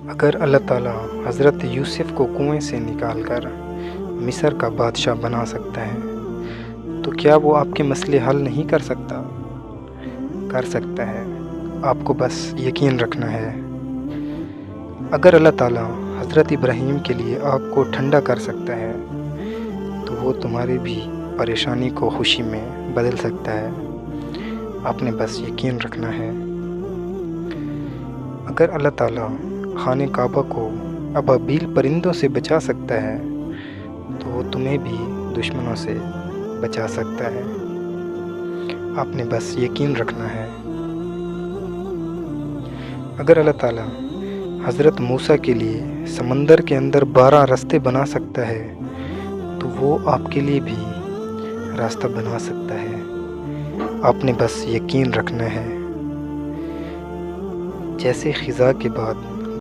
اگر اللہ تعالیٰ حضرت یوسف کو کنویں سے نکال کر مصر کا بادشاہ بنا سکتا ہے تو کیا وہ آپ کے مسئلے حل نہیں کر سکتا؟ کر سکتا ہے، آپ کو بس یقین رکھنا ہے۔ اگر اللہ تعالیٰ حضرت ابراہیم کے لیے آگ کو ٹھنڈا کر سکتا ہے تو وہ تمہاری بھی پریشانی کو خوشی میں بدل سکتا ہے، آپ نے بس یقین رکھنا ہے۔ اگر اللہ تعالیٰ خانہ کعبہ کو ابابیل پرندوں سے بچا سکتا ہے تو وہ تمہیں بھی دشمنوں سے بچا سکتا ہے، آپ نے بس یقین رکھنا ہے۔ اگر اللہ تعالیٰ حضرت موسیٰ کے لیے سمندر کے اندر 12 راستے بنا سکتا ہے تو وہ آپ کے لیے بھی راستہ بنا سکتا ہے، آپ نے بس یقین رکھنا ہے۔ جیسے خزاں کے بعد